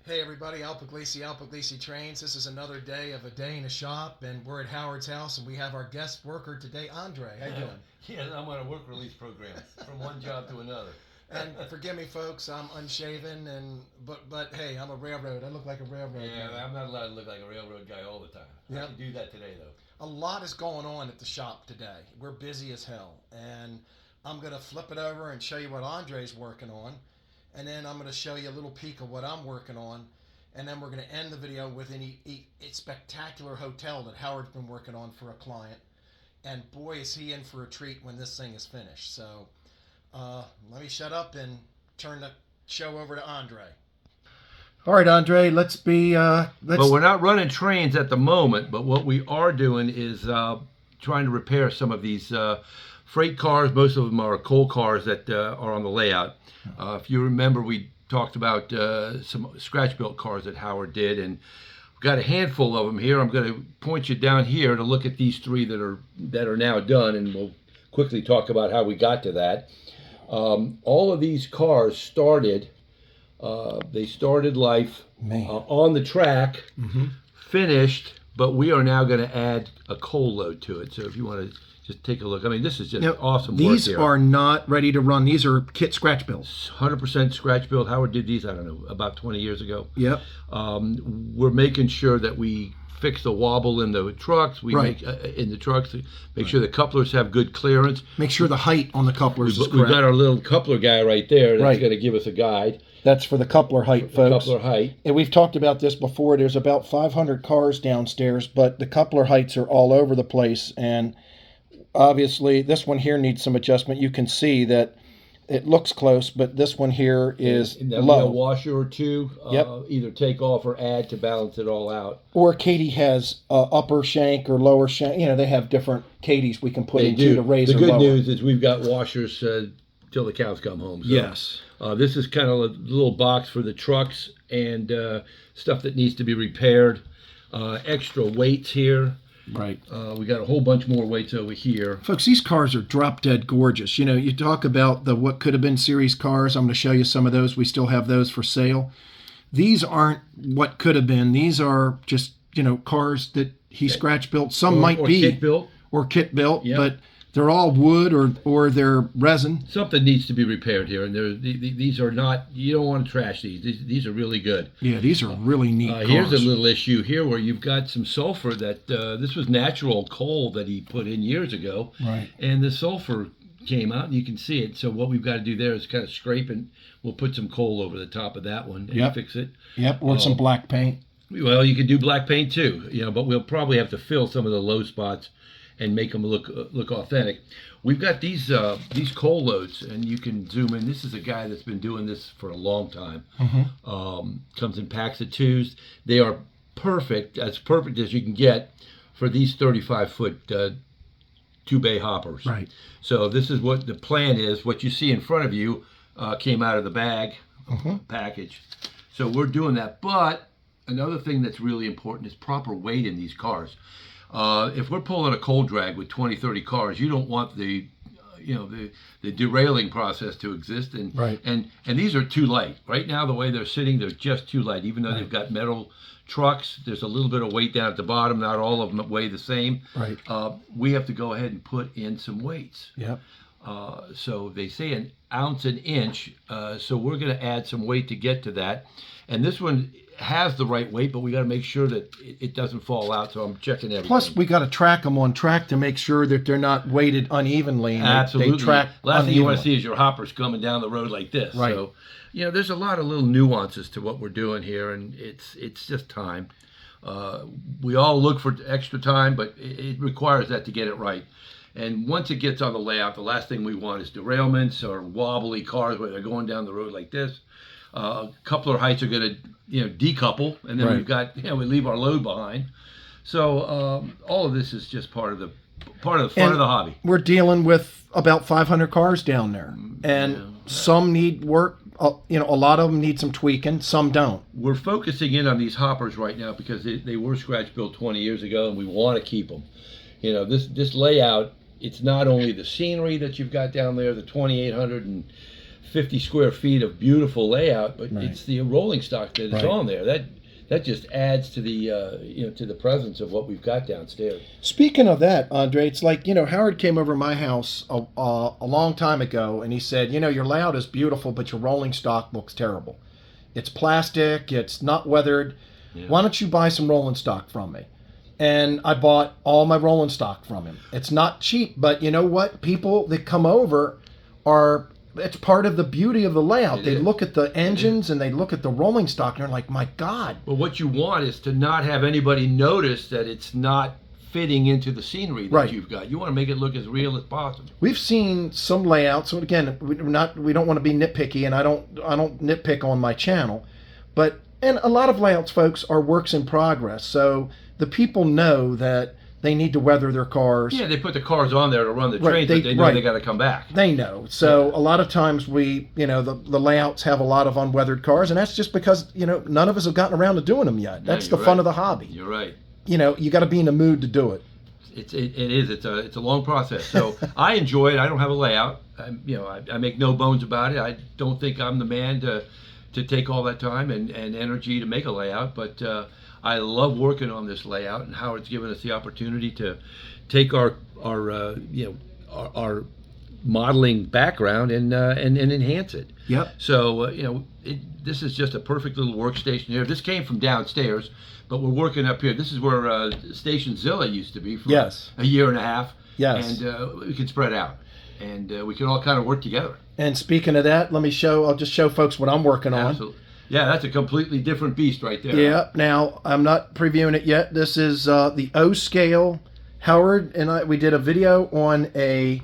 Hey everybody, Al Pugliese Trains. This is another day of a day in a shop, and we're at Howard's house, and we have our guest worker today, Andre. How you doing? Yeah, I'm on a work release program from one job to another. And forgive me, folks, I'm unshaven, and but hey, I'm a railroad. I look like a railroad. Yeah, guy. I'm not allowed to look like a railroad guy all the time. I can do that today though. A lot is going on at the shop today. We're busy as hell, and I'm gonna flip it over and show you what Andre's working on, and then I'm gonna show you a little peek of what I'm working on. And then we're going to end the video with a spectacular hotel that Howard's been working on for a client. And boy, is he in for a treat when this thing is finished. So let me shut up and turn the show over to Andre. All right, Andre, let's be... But we're not running trains at the moment, but what we are doing is trying to repair some of these freight cars. Most of them are coal cars that are on the layout. If you remember, we talked about some scratch-built cars that Howard did, and we've got a handful of them here. I'm going to point you down here to look at these three that are now done, and we'll quickly talk about how we got to that. All of these cars started, they started life on the track, finished, but we are now going to add a coal load to it. So if you want to just take a look. I mean, this is just awesome work here. These are not ready to run. These are kit scratch builds. 100% scratch build. Howard did these, I don't know, about 20 years ago. Yep. We're making sure that we fix the wobble in the trucks. We make in the trucks, make sure the couplers have good clearance. Make sure the height on the couplers is correct. We've got our little coupler guy right there that's going to give us a guide. That's for the coupler height, folks. Coupler height. And we've talked about this before. There's about 500 cars downstairs, but the coupler heights are all over the place. And obviously, this one here needs some adjustment. You can see that it looks close, but this one here is low. A washer or two, either take off or add to balance it all out. Or Katie has upper shank or lower shank. You know, they have different Katies we can put into to raise and lower. The good news is we've got washers till the cows come home. So, yes. This is kind of a little box for the trucks and stuff that needs to be repaired. Extra weights here. Right. We got a whole bunch more weights over here. Folks, these cars are drop dead gorgeous. You know, you talk about the what could have been series cars. I'm going to show you some of those. We still have those for sale. These aren't what could have been. These are just, you know, cars that he scratch built. Some might be kit built. Or kit built, but they're all wood or they're resin. Something needs to be repaired here, and these are not. You don't want to trash these. These are really good. Yeah, these are really neat cars. Here's a little issue here where you've got some sulfur that this was natural coal that he put in years ago, right? And the sulfur came out, and you can see it. So what we've got to do there is kind of scrape, and we'll put some coal over the top of that one and fix it. Yep, or some black paint. Well, you could do black paint too, you know, but we'll probably have to fill some of the low spots and make them look authentic. We've got these coal loads, and you can zoom in. This is a guy that's been doing this for a long time. Comes in packs of twos. They are perfect, as perfect as you can get for these 35-foot two-bay hoppers. Right. So this is what the plan is. What you see in front of you came out of the bag package. So we're doing that. But another thing that's really important is proper weight in these cars. If we're pulling a coal drag with 20, 30 cars, you don't want the derailing process to exist. And these are too light. Right now, the way they're sitting, they're just too light. Even though they've got metal trucks, there's a little bit of weight down at the bottom. Not all of them weigh the same. Right. We have to go ahead and put in some weights. Yep. So they say an ounce an inch. So we're going to add some weight to get to that. And this one has the right weight, but we got to make sure that it doesn't fall out. So I'm checking everything. Plus, we got to track them on track to make sure that they're not weighted unevenly. And Absolutely. They track Last thing you want to see is your hoppers coming down the road like this. Right. So, you know, there's a lot of little nuances to what we're doing here, and it's just time. We all look for extra time, but it requires that to get it right. And once it gets on the layout, the last thing we want is derailments or wobbly cars where they're going down the road like this. Coupler heights are going to, decouple, and then we've got, we leave our load behind. So all of this is just part of the fun of the hobby. We're dealing with about 500 cars down there, and some need work. A lot of them need some tweaking. Some don't. We're focusing in on these hoppers right now because they were scratch built 20 years ago, and we want to keep them. This layout. It's not only the scenery that you've got down there, the 2,800 and 50 square feet of beautiful layout, but Right. it's the rolling stock that is Right. on there. That just adds to the to the presence of what we've got downstairs. Speaking of that, Andre, it's like, Howard came over to my house a long time ago, and he said, your layout is beautiful, but your rolling stock looks terrible. It's plastic, it's not weathered. Yeah. Why don't you buy some rolling stock from me? And I bought all my rolling stock from him. It's not cheap, but you know what? People that come over it's part of the beauty of the layout. They look at the engines and they look at the rolling stock and they're like, my God. Well, what you want is to not have anybody notice that it's not fitting into the scenery that Right. you've got. You want to make it look as real as possible. We've seen some layouts. So again, we don't want to be nitpicky, and I don't nitpick on my channel, and a lot of layouts, folks, are works in progress. So the people know that they need to weather their cars. Yeah, they put the cars on there to run the Right, trains, but they know right. they got to come back. They know. So Yeah. a lot of times the layouts have a lot of unweathered cars, and that's just because, none of us have gotten around to doing them yet. That's Yeah, the fun right. of the hobby. You're right. You got to be in the mood to do it. It is. It's a long process. So I enjoy it. I don't have a layout. I make no bones about it. I don't think I'm the man to take all that time and energy to make a layout, but I love working on this layout, and Howard's given us the opportunity to take our modeling background and enhance it. Yep. So this is just a perfect little workstation here. This came from downstairs, but we're working up here. This is where Station Zilla used to be for Yes. a year and a half. Yes. And we can spread out, and we can all kind of work together. And speaking of that, I'll just show folks what I'm working on. Absolutely. Yeah, that's a completely different beast right there. Yeah. Now, I'm not previewing it yet. This is the O scale. Howard and we did a video on a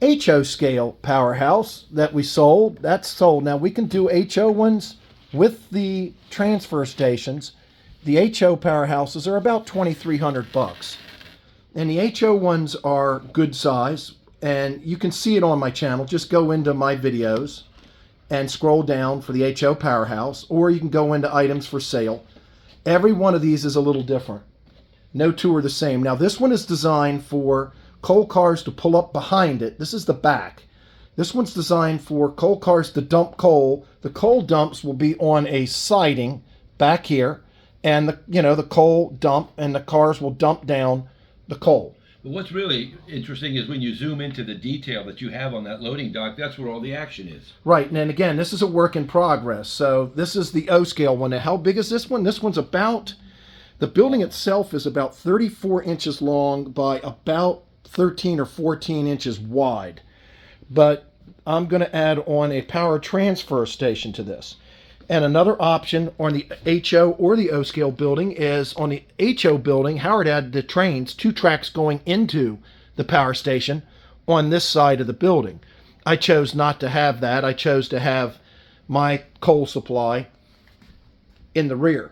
HO scale powerhouse that we sold. That's sold. Now, we can do HO ones with the transfer stations. The HO powerhouses are about $2,300. And the HO ones are good size. And you can see it on my channel. Just go into my videos and scroll down for the HO powerhouse, or you can go into items for sale. Every one of these is a little different. No two are the same. Now, this one is designed for coal cars to pull up behind it. This is the back. This one's designed for coal cars to dump coal. The coal dumps will be on a siding back here, and the coal dump, and the cars will dump down the coal. But what's really interesting is when you zoom into the detail that you have on that loading dock, that's where all the action is. Right, and then again, this is a work in progress. So this is the O scale one. Now, how big is this one? This one's the building itself is about 34 inches long by about 13 or 14 inches wide. But I'm going to add on a power transfer station to this. And another option on the HO or the O scale building is on the HO building, Howard added the trains, 2 tracks going into the power station on this side of the building. I chose not to have that. I chose to have my coal supply in the rear.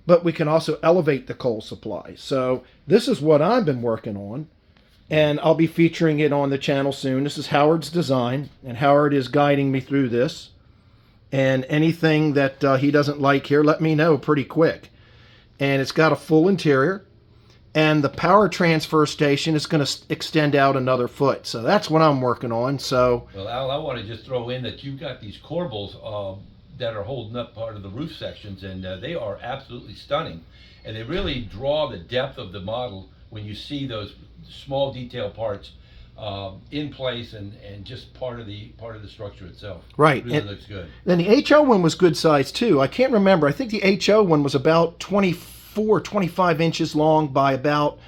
But we can also elevate the coal supply. So this is what I've been working on, and I'll be featuring it on the channel soon. This is Howard's design, and Howard is guiding me through this. And anything that he doesn't like here, let me know pretty quick. And it's got a full interior. And the power transfer station is going to extend out another foot. So that's what I'm working on. So, well, Al, I want to just throw in that you've got these corbels that are holding up part of the roof sections, and they are absolutely stunning. And they really draw the depth of the model when you see those small detail parts in place and just part of the structure itself. Right. It really looks good. Then the HO one was good size too. I can't remember. I think the HO one was about 24, 25 inches long by about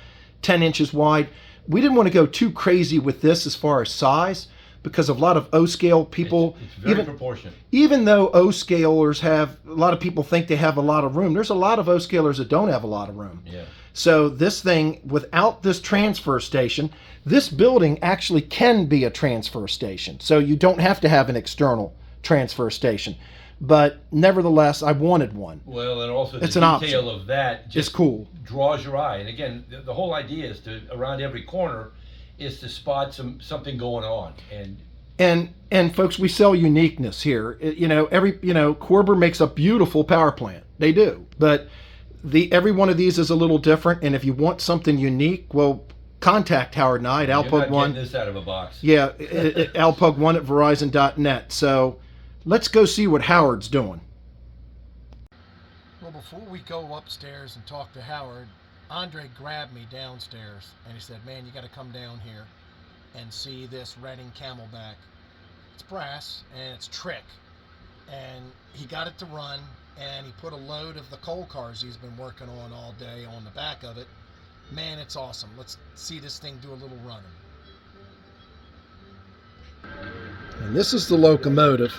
10 inches wide. We didn't want to go too crazy with this as far as size because of a lot of O scale people. It's very proportionate. Even though O scalers have, a lot of people think they have a lot of room. There's a lot of O scalers that don't have a lot of room. Yeah. So this thing, without this transfer station, this building actually can be a transfer station. So you don't have to have an external transfer station. But nevertheless, I wanted one. Well, and also the It's an detail option. of that just It's cool. draws your eye. And again, the whole idea is to, around every corner, is to spot something going on. And folks, we sell uniqueness here. Korber makes a beautiful power plant. They do. But every one of these is a little different, and if you want something unique, well, contact Howard and I at You're not alpug1. getting this out of a box. Yeah, alpug1 at verizon.net. So let's go see what Howard's doing. Well, before we go upstairs and talk to Howard, Andre grabbed me downstairs and he said, man, you got to come down here and see this Redding Camelback. It's brass and it's trick. And he got it to run, and he put a load of the coal cars he's been working on all day on the back of it. Man, it's awesome. Let's see this thing do a little running. And this is the locomotive,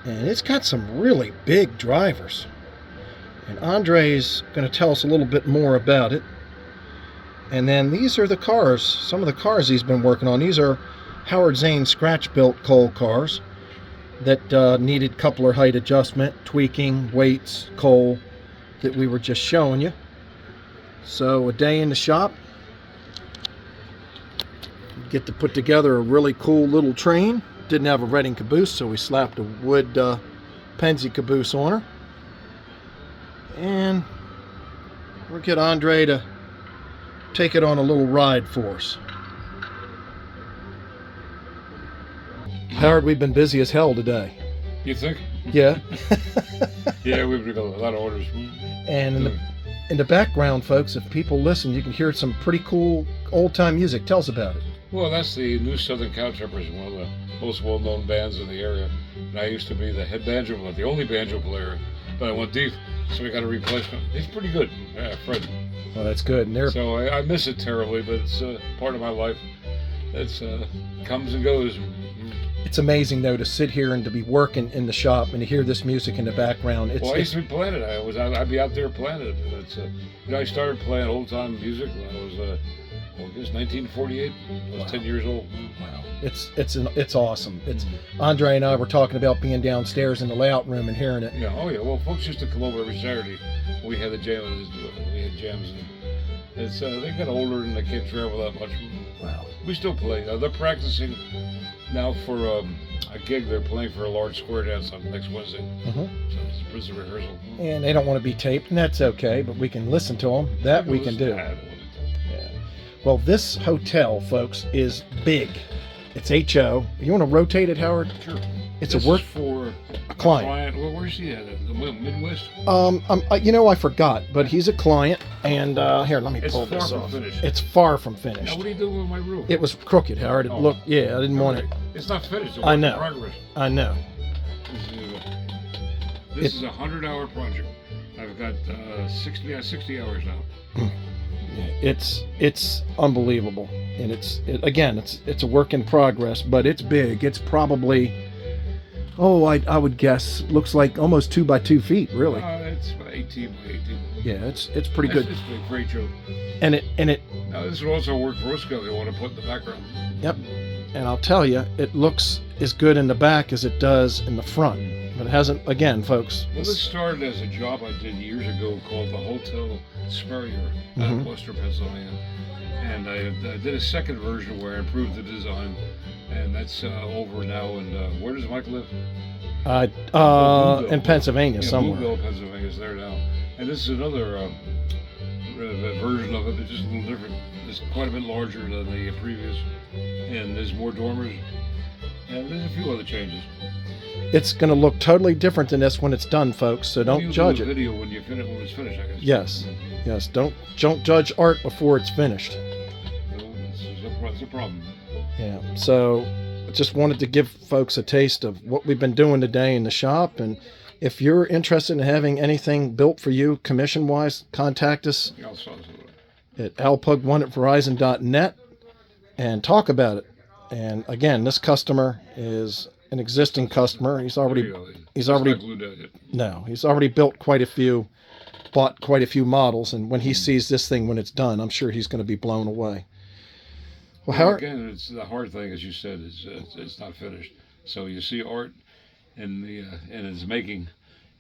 and it's got some really big drivers. And Andre's going to tell us a little bit more about it. And then these are the cars, some of the cars he's been working on. These are Howard Zane scratch-built coal cars that needed coupler height adjustment, tweaking, weights, coal that we were just showing you. So a day in the shop, get to put together a really cool little train. Didn't have a Redding caboose, so we slapped a wood Penzie caboose on her. And we'll get Andre to take it on a little ride for us. Howard, we've been busy as hell today. You think? Yeah. Yeah, we've got a lot of orders. And in the background, folks, if people listen, you can hear some pretty cool old-time music. Tell us about it. Well, that's the New Southern Cowtrippers, one of the most well-known bands in the area. And I used to be the head banjo, but the only banjo player. But I went deep, so we got a replacement. He's pretty good, Fred. Well, that's good. And so I miss it terribly, but it's part of my life. It's comes and goes. It's amazing, though, to sit here and to be working in the shop and to hear this music in the background. Well, I used to be playing it. I'd be out there playing it. It's, I started playing old-time music when I was, I guess 1948. I was 10 years old. Wow. It's awesome. It's Andre and I were talking about being downstairs in the layout room and hearing it. Yeah. Oh, yeah. Well, folks used to come over every Saturday. We had the jams. We had jams. And it's they got older and they can't travel that much. Wow. We still play. They're practicing now for a gig. They're playing for a large square dance on next Wednesday. So it's a rehearsal. And they don't want to be taped, and that's okay, but we can listen to them. That we can do. Yeah. Well, this hotel, folks, is big. It's HO. You want to rotate it, Howard? Sure. It's this a work is for a client. Well, where's he at? The Midwest? I forgot, but he's a client, and here, let me pull this off. Finished. It's far from finished. Now, what are you doing with my roof? It was crooked, Howard. It looked, I didn't want it. It's not finished. I know. Progress. I know. This is a 100-hour project. I've got 60 hours now. It's unbelievable, and it's a work in progress, but it's big. It's probably, I would guess, looks like almost 2 by 2 feet, really. It's about 18 by 18. Yeah, it's pretty good. It's a great joke. And it. Now this would also work for us because they want to put in the background. Yep. And I'll tell you, it looks as good in the back as it does in the front. But it hasn't, again, folks. Well, this started as a job I did years ago called the Hotel Spurrier out of Worcester, Pennsylvania. And I did a second version where I improved the design. And that's over now. And where does Mike live? In Pennsylvania, somewhere. Bluebell, Pennsylvania is there now. And this is another version of it. It's just a little different. It's quite a bit larger than the previous. And there's more dormers. And there's a few other changes. It's going to look totally different than this when it's done, folks. So don't judge it. Video when it's finished, I guess. Yes. Don't judge art before it's finished. It's a problem. Yeah. So I just wanted to give folks a taste of what we've been doing today in the shop. And if you're interested in having anything built for you, commission-wise, contact us at alpug1 at verizon.net and talk about it. And again, this customer is an existing customer. He's already built quite a few, bought quite a few models, and when he sees this thing when it's done, I'm sure he's going to be blown away. Well, Howard, again, it's the hard thing, as you said, is it's not finished. So you see art in its making,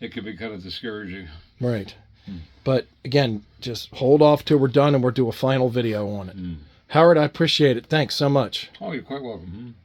it can be kind of discouraging. Right. But again, just hold off till we're done, and we'll do a final video on it. Howard, I appreciate it. Thanks so much. Oh, you're quite welcome.